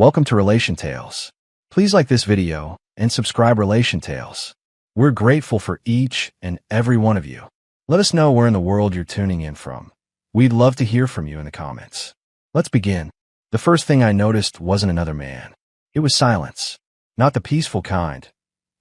Welcome to Relation Tales. Please like this video and subscribe Relation Tales. We're grateful for each and every one of you. Let us know where in the world you're tuning in from. We'd love to hear from you in the comments. Let's begin. The first thing I noticed wasn't another man. It was silence. Not the peaceful kind.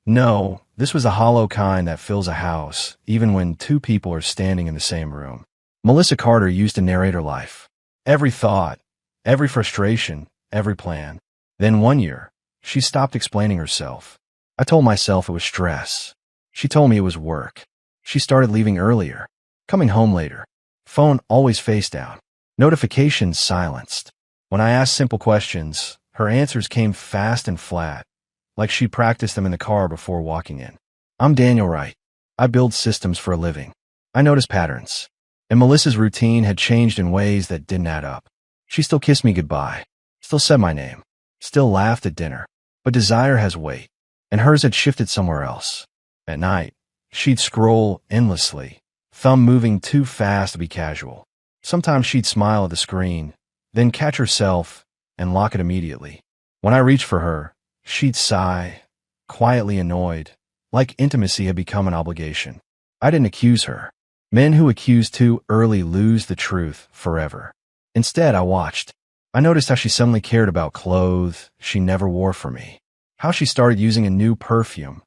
No, this was the hollow kind that fills a house, even when two people are standing in the same room. Melissa Carter used to narrate her life. Every thought, every frustration, every plan. Then one year, she stopped explaining herself. I told myself it was stress. She told me it was work. She started leaving earlier, coming home later. Phone always face down. Notifications silenced. When I asked simple questions, her answers came fast and flat, like she practiced them in the car before walking in. I'm Daniel Wright. I build systems for a living. I noticed patterns. And Melissa's routine had changed in ways that didn't add up. She still kissed me goodbye, still said my name, still laughed at dinner. But desire has weight, and hers had shifted somewhere else. At night, she'd scroll endlessly, thumb moving too fast to be casual. Sometimes she'd smile at the screen, then catch herself and lock it immediately. When I reached for her, she'd sigh, quietly annoyed, like intimacy had become an obligation. I didn't accuse her. Men who accuse too early lose the truth forever. Instead, I watched. I noticed how she suddenly cared about clothes she never wore for me. How she started using a new perfume.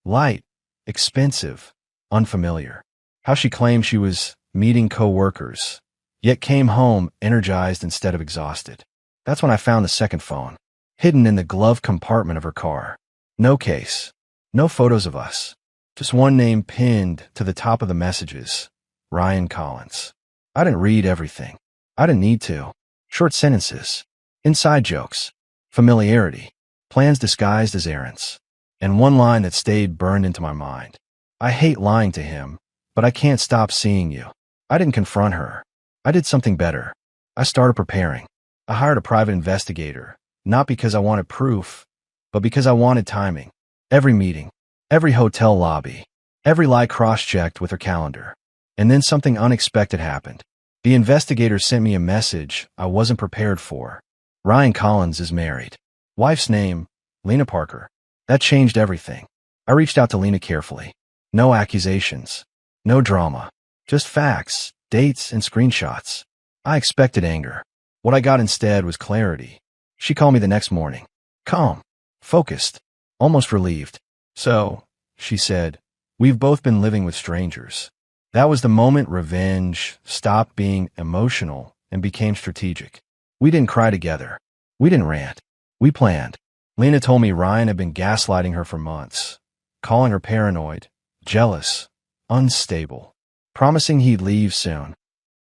Light, expensive, unfamiliar. How she claimed she was meeting coworkers, yet came home energized instead of exhausted. That's when I found the second phone, hidden in the glove compartment of her car. No case, no photos of us. Just one name pinned to the top of the messages, Ryan Collins. I didn't read everything. I didn't need to. Short sentences, inside jokes, familiarity, plans disguised as errands, and one line that stayed burned into my mind. I hate lying to him, but I can't stop seeing you. I didn't confront her. I did something better. I started preparing. I hired a private investigator, not because I wanted proof, but because I wanted timing. Every meeting, every hotel lobby, every lie cross-checked with her calendar. And then something unexpected happened. The investigator sent me a message I wasn't prepared for. Ryan Collins is married. Wife's name, Lena Parker. That changed everything. I reached out to Lena carefully. No accusations. No drama. Just facts, dates, and screenshots. I expected anger. What I got instead was clarity. She called me the next morning. Calm. Focused. Almost relieved. So, she said, we've both been living with strangers. That was the moment revenge stopped being emotional and became strategic. We didn't cry together. We didn't rant. We planned. Lena told me Ryan had been gaslighting her for months, calling her paranoid, jealous, unstable, promising he'd leave soon,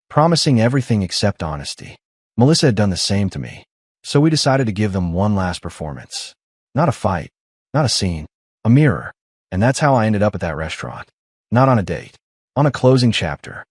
promising everything except honesty. Melissa had done the same to me, so we decided to give them one last performance. Not a fight, not a scene, a mirror. And that's how I ended up at that restaurant. Not on a date. On a closing chapter.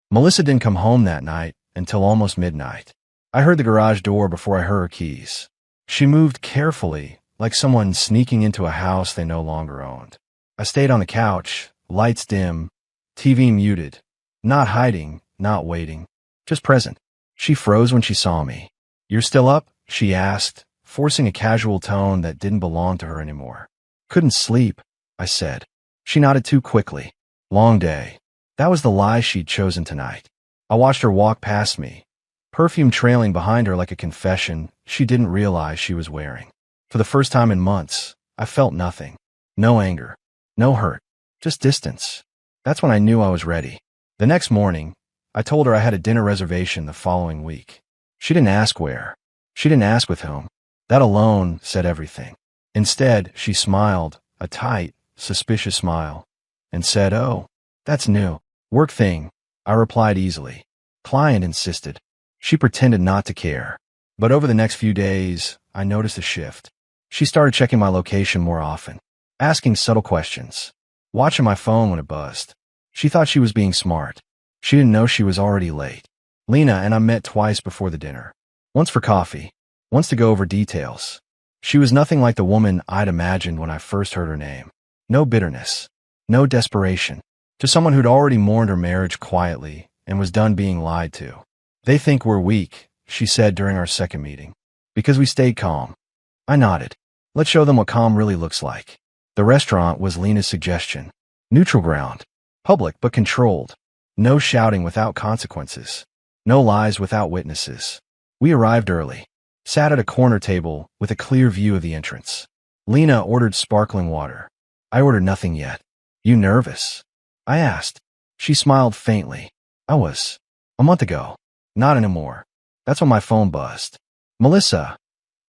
Melissa didn't come home that night until almost midnight. I heard the garage door before I heard her keys. She moved carefully, like someone sneaking into a house they no longer owned. I stayed on the couch, lights dim, TV muted, not hiding, not waiting, just present. She froze when she saw me. You're still up? She asked, forcing a casual tone that didn't belong to her anymore. Couldn't sleep, I said. She nodded too quickly. Long day. That was the lie she'd chosen tonight. I watched her walk past me, perfume trailing behind her like a confession she didn't realize she was wearing. For the first time in months, I felt nothing. No anger. No hurt. Just distance. That's when I knew I was ready. The next morning, I told her I had a dinner reservation the following week. She didn't ask where. She didn't ask with whom. That alone said everything. Instead, she smiled, a tight, suspicious smile, and said, "Oh, that's new. Work thing," I replied easily. Client insisted. She pretended not to care. But over the next few days, I noticed a shift. She started checking my location more often, asking subtle questions, watching my phone when it buzzed. She thought she was being smart. She didn't know she was already late. Lena and I met twice before the dinner. Once for coffee, once to go over details. She was nothing like the woman I'd imagined when I first heard her name. No bitterness, no desperation. To someone who'd already mourned her marriage quietly and was done being lied to. They think we're weak, she said during our second meeting, because we stayed calm. I nodded. Let's show them what calm really looks like. The restaurant was Lena's suggestion. Neutral ground. Public but controlled. No shouting without consequences. No lies without witnesses. We arrived early. Sat at a corner table with a clear view of the entrance. Lena ordered sparkling water. I ordered nothing yet. You nervous? I asked. She smiled faintly. I was. A month ago. Not anymore. That's when my phone buzzed. Melissa,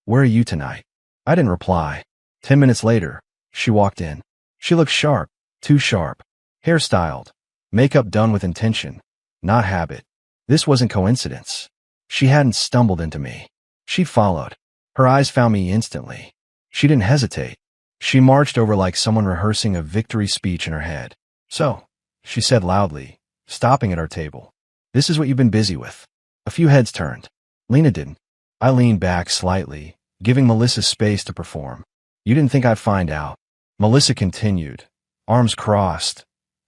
where are you tonight? I didn't reply. 10 minutes later, she walked in. She looked sharp, too sharp. Hair styled. Makeup done with intention, not habit. This wasn't coincidence. She hadn't stumbled into me. She followed. Her eyes found me instantly. She didn't hesitate. She marched over like someone rehearsing a victory speech in her head. So, she said loudly, stopping at our table. This is what you've been busy with. A few heads turned. Lena didn't. I leaned back slightly, giving Melissa space to perform. You didn't think I'd find out. Melissa continued, arms crossed,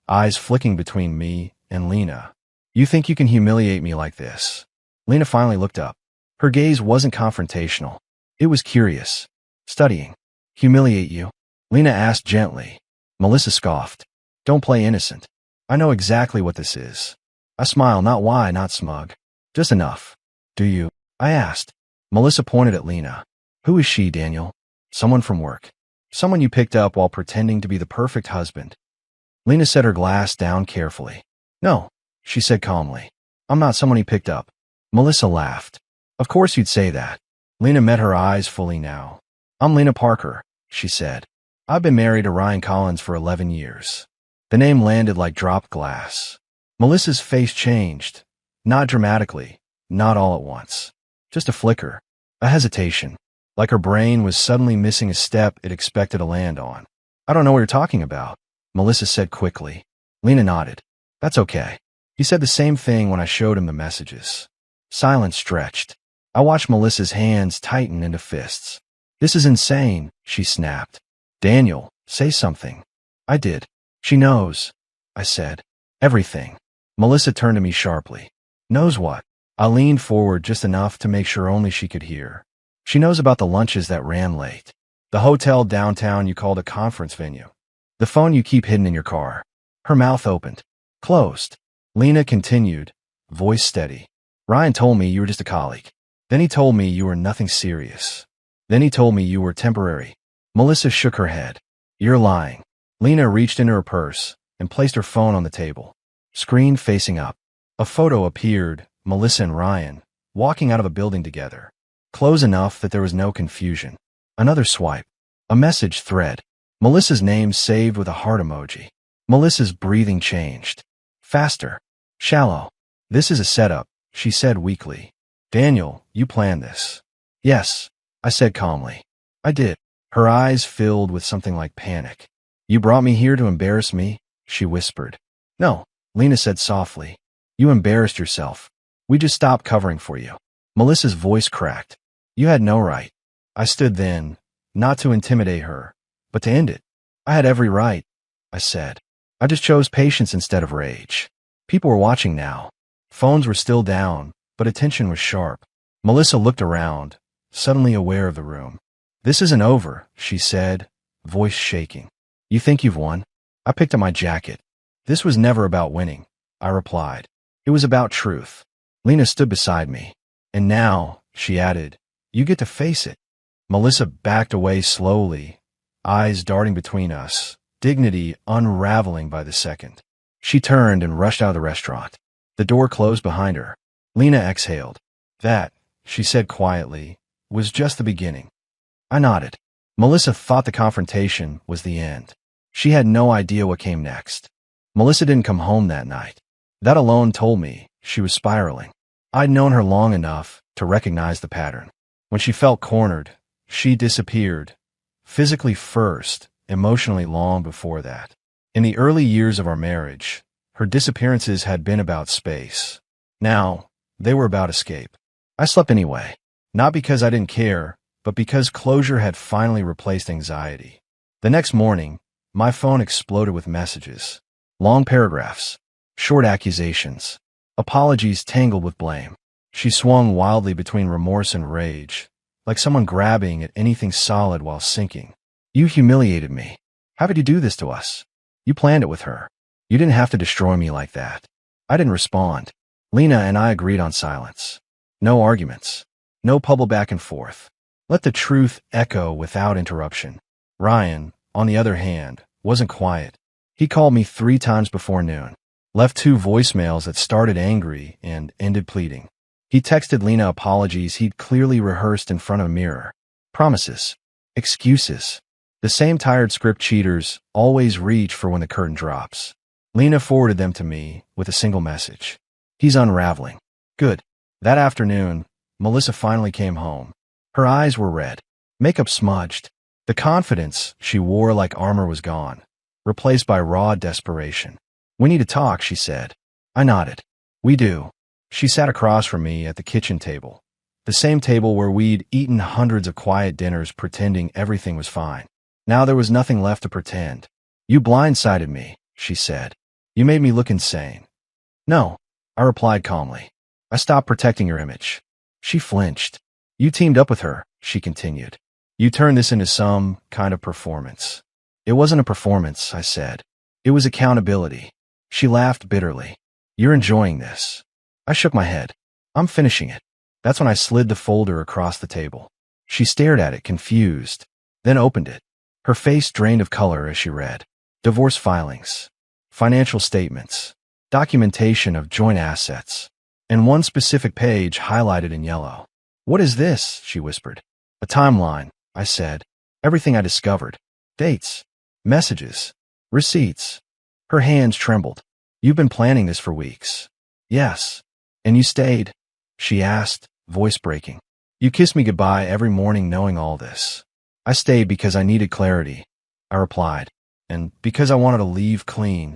eyes flicking between me and Lena. You think you can humiliate me like this? Lena finally looked up. Her gaze wasn't confrontational. It was curious. Studying. Humiliate you? Lena asked gently. Melissa scoffed. Don't play innocent. I know exactly what this is. I smiled, not why, not smug. Just enough. Do you? I asked. Melissa pointed at Lena. Who is she, Daniel? Someone from work. Someone you picked up while pretending to be the perfect husband. Lena set her glass down carefully. No, she said calmly. I'm not someone he picked up. Melissa laughed. Of course you'd say that. Lena met her eyes fully now. I'm Lena Parker, she said. I've been married to Ryan Collins for 11 years. The name landed like dropped glass. Melissa's face changed. Not dramatically, not all at once. Just a flicker, a hesitation, like her brain was suddenly missing a step it expected to land on. I don't know what you're talking about, Melissa said quickly. Lena nodded. That's okay. He said the same thing when I showed him the messages. Silence stretched. I watched Melissa's hands tighten into fists. This is insane, she snapped. Daniel, say something. I did. She knows, I said. Everything. Melissa turned to me sharply. Knows what? I leaned forward just enough to make sure only she could hear. She knows about the lunches that ran late. The hotel downtown you called a conference venue. The phone you keep hidden in your car. Her mouth opened. Closed. Lena continued, voice steady. Ryan told me you were just a colleague. Then he told me you were nothing serious. Then he told me you were temporary. Melissa shook her head. You're lying. Lena reached into her purse and placed her phone on the table. Screen facing up. A photo appeared, Melissa and Ryan, walking out of a building together. Close enough that there was no confusion. Another swipe. A message thread. Melissa's name saved with a heart emoji. Melissa's breathing changed. Faster. Shallow. This is a setup, she said weakly. Daniel, you planned this. Yes, I said calmly. I did. Her eyes filled with something like panic. You brought me here to embarrass me? She whispered. No, Lena said softly. You embarrassed yourself. We just stopped covering for you. Melissa's voice cracked. You had no right. I stood then, not to intimidate her, but to end it. I had every right, I said. I just chose patience instead of rage. People were watching now. Phones were still down, but attention was sharp. Melissa looked around, suddenly aware of the room. This isn't over, she said, voice shaking. You think you've won? I picked up my jacket. This was never about winning, I replied. It was about truth. Lena stood beside me. And now, she added, you get to face it. Melissa backed away slowly, eyes darting between us, dignity unraveling by the second. She turned and rushed out of the restaurant. The door closed behind her. Lena exhaled. That, she said quietly, was just the beginning. I nodded. Melissa thought the confrontation was the end. She had no idea what came next. Melissa didn't come home that night. That alone told me she was spiraling. I'd known her long enough to recognize the pattern. When she felt cornered, she disappeared. Physically first, emotionally long before that. In the early years of our marriage, her disappearances had been about space. Now, they were about escape. I slept anyway, not because I didn't care, but because closure had finally replaced anxiety. The next morning, my phone exploded with messages. Long paragraphs, short accusations, apologies tangled with blame. She swung wildly between remorse and rage, like someone grabbing at anything solid while sinking. You humiliated me. How could you do this to us? You planned it with her. You didn't have to destroy me like that. I didn't respond. Lena and I agreed on silence. No arguments. No public back and forth. Let the truth echo without interruption. Ryan, on the other hand, wasn't quiet. He called me 3 times before noon, left 2 voicemails that started angry and ended pleading. He texted Lena apologies he'd clearly rehearsed in front of a mirror. Promises. Excuses. The same tired script cheaters always reach for when the curtain drops. Lena forwarded them to me with a single message. He's unraveling. Good. That afternoon, Melissa finally came home. Her eyes were red. Makeup smudged. The confidence she wore like armor was gone, replaced by raw desperation. We need to talk, she said. I nodded. We do. She sat across from me at the kitchen table, the same table where we'd eaten hundreds of quiet dinners pretending everything was fine. Now there was nothing left to pretend. You blindsided me, she said. You made me look insane. No, I replied calmly. I stopped protecting your image. She flinched. You teamed up with her, she continued. You turned this into some kind of performance. It wasn't a performance, I said. It was accountability. She laughed bitterly. You're enjoying this. I shook my head. I'm finishing it. That's when I slid the folder across the table. She stared at it, confused, then opened it. Her face drained of color as she read. Divorce filings, financial statements, documentation of joint assets, and one specific page highlighted in yellow. What is this? She whispered. A timeline, I said. Everything I discovered. Dates, messages, receipts. Her hands trembled. You've been planning this for weeks. Yes. And you stayed? She asked, voice breaking. You kissed me goodbye every morning knowing all this. I stayed because I needed clarity, I replied, and because I wanted to leave clean.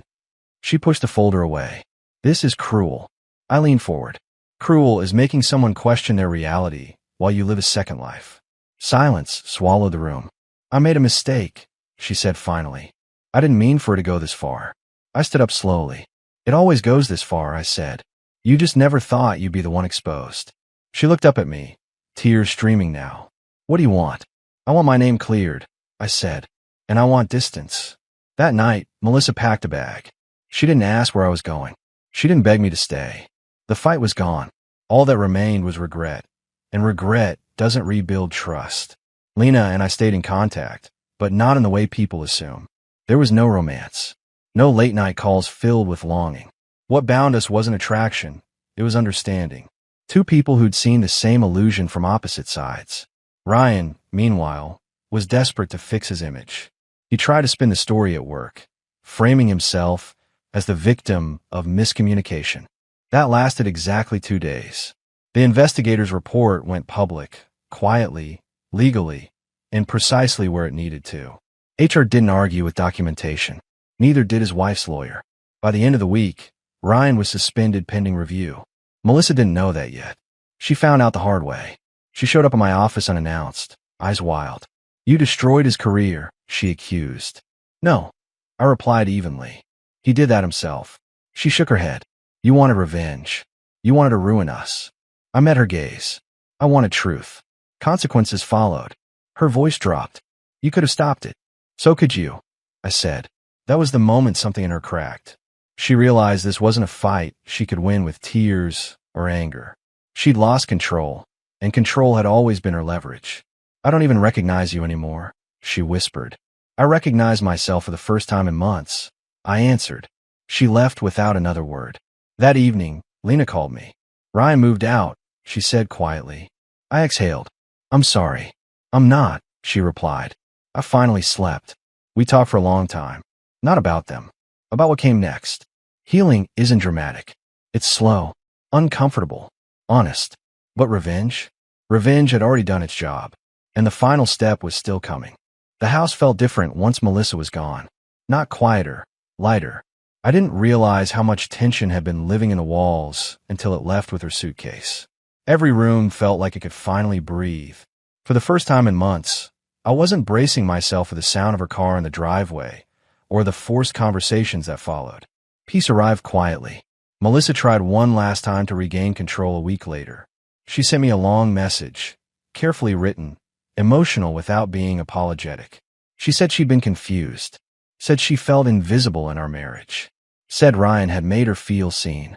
She pushed the folder away. This is cruel. I leaned forward. Cruel is making someone question their reality while you live a second life. Silence swallowed the room. I made a mistake, she said finally. I didn't mean for it to go this far. I stood up slowly. It always goes this far, I said. You just never thought you'd be the one exposed. She looked up at me, tears streaming now. What do you want? I want my name cleared, I said, and I want distance. That night, Melissa packed a bag. She didn't ask where I was going. She didn't beg me to stay. The fight was gone. All that remained was regret, and regret doesn't rebuild trust. Lena and I stayed in contact, but not in the way people assume. There was no romance, no late-night calls filled with longing. What bound us wasn't attraction, it was understanding. 2 people who'd seen the same illusion from opposite sides. Ryan, meanwhile, was desperate to fix his image. He tried to spin the story at work, framing himself as the victim of miscommunication. That lasted exactly 2 days. The investigator's report went public, quietly, legally, and precisely where it needed to. HR didn't argue with documentation. Neither did his wife's lawyer. By the end of the week, Ryan was suspended pending review. Melissa didn't know that yet. She found out the hard way. She showed up in my office unannounced, eyes wild. You destroyed his career, she accused. No, I replied evenly. He did that himself. She shook her head. You wanted revenge. You wanted to ruin us. I met her gaze. I wanted truth. Consequences followed. Her voice dropped. You could have stopped it. So could you, I said. That was the moment something in her cracked. She realized this wasn't a fight she could win with tears or anger. She'd lost control, and control had always been her leverage. I don't even recognize you anymore, she whispered. I recognize myself for the first time in months, I answered. She left without another word. That evening, Lena called me. Ryan moved out, she said quietly. I exhaled. I'm sorry. I'm not, she replied. I finally slept. We talked for a long time. Not about them. About what came next. Healing isn't dramatic. It's slow, uncomfortable, honest. But revenge? Revenge had already done its job, and the final step was still coming. The house felt different once Melissa was gone. Not quieter, lighter. I didn't realize how much tension had been living in the walls until it left with her suitcase. Every room felt like it could finally breathe. For the first time in months, I wasn't bracing myself for the sound of her car in the driveway or the forced conversations that followed. Peace arrived quietly. Melissa tried one last time to regain control a week later. She sent me a long message, carefully written, emotional without being apologetic. She said she'd been confused, said she felt invisible in our marriage, said Ryan had made her feel seen.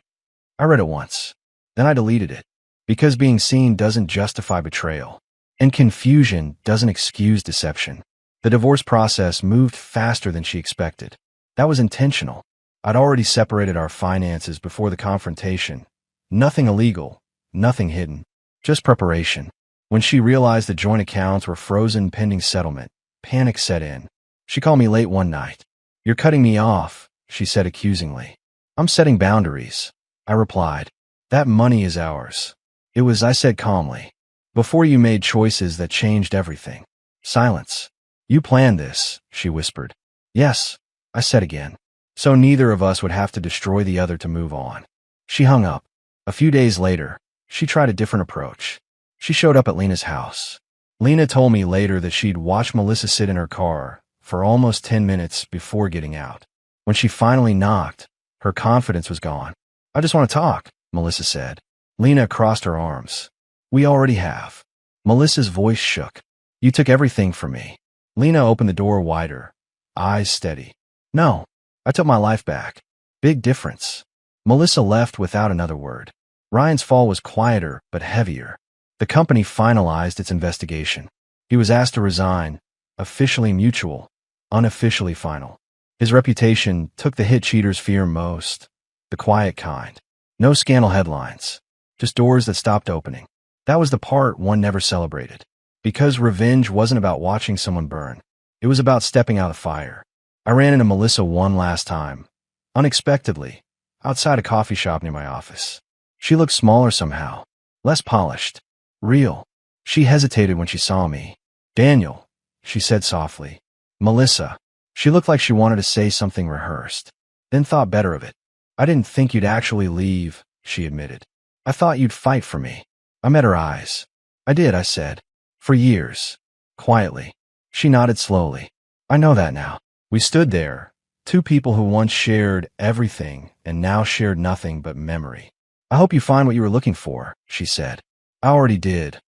I read it once. Then I deleted it. Because being seen doesn't justify betrayal, and confusion doesn't excuse deception. The divorce process moved faster than she expected. That was intentional. I'd already separated our finances before the confrontation. Nothing illegal, nothing hidden, just preparation. When she realized the joint accounts were frozen pending settlement, panic set in. She called me late one night. "You're cutting me off," she said accusingly. "I'm setting boundaries," I replied. "That money is ours." I said calmly. "Before you made choices that changed everything." Silence. "You planned this," she whispered. "Yes," I said again. "So neither of us would have to destroy the other to move on." She hung up. A few days later, she tried a different approach. She showed up at Lena's house. Lena told me later that she'd watched Melissa sit in her car for almost 10 minutes before getting out. When she finally knocked, her confidence was gone. "I just want to talk," Melissa said. Lena crossed her arms. "We already have." Melissa's voice shook. "You took everything from me." Lena opened the door wider, eyes steady. "No, I took my life back." "Big difference." Melissa left without another word. Ryan's fall was quieter but heavier. The company finalized its investigation. He was asked to resign, officially mutual, unofficially final. His reputation took the hit cheaters fear most, the quiet kind. No scandal headlines, just doors that stopped opening. That was the part one never celebrated. Because revenge wasn't about watching someone burn. It was about stepping out of fire. I ran into Melissa one last time, unexpectedly, outside a coffee shop near my office. She looked smaller somehow, less polished, real. She hesitated when she saw me. "Daniel," she said softly. "Melissa." She looked like she wanted to say something rehearsed, then thought better of it. "I didn't think you'd actually leave," she admitted. "I thought you'd fight for me." I met her eyes. "I did," I said. "For years." Quietly. She nodded slowly. "I know that now." We stood there, two people who once shared everything and now shared nothing but memory. "I hope you find what you were looking for," she said. "I already did,"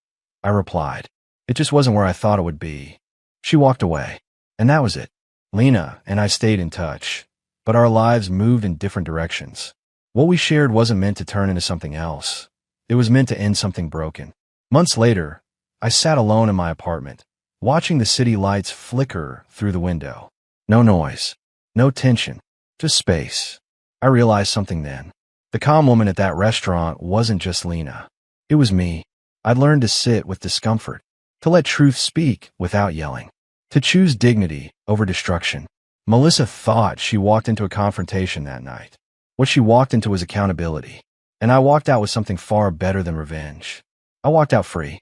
I replied. "It just wasn't where I thought it would be." She walked away. And that was it. Lena and I stayed in touch, but our lives moved in different directions. What we shared wasn't meant to turn into something else. It was meant to end something broken. Months later, I sat alone in my apartment, watching the city lights flicker through the window. No noise, no tension, just space. I realized something then. The calm woman at that restaurant wasn't just Lena. It was me. I'd learned to sit with discomfort, to let truth speak without yelling, to choose dignity over destruction. Melissa thought she walked into a confrontation that night. What she walked into was accountability. And I walked out with something far better than revenge. I walked out free.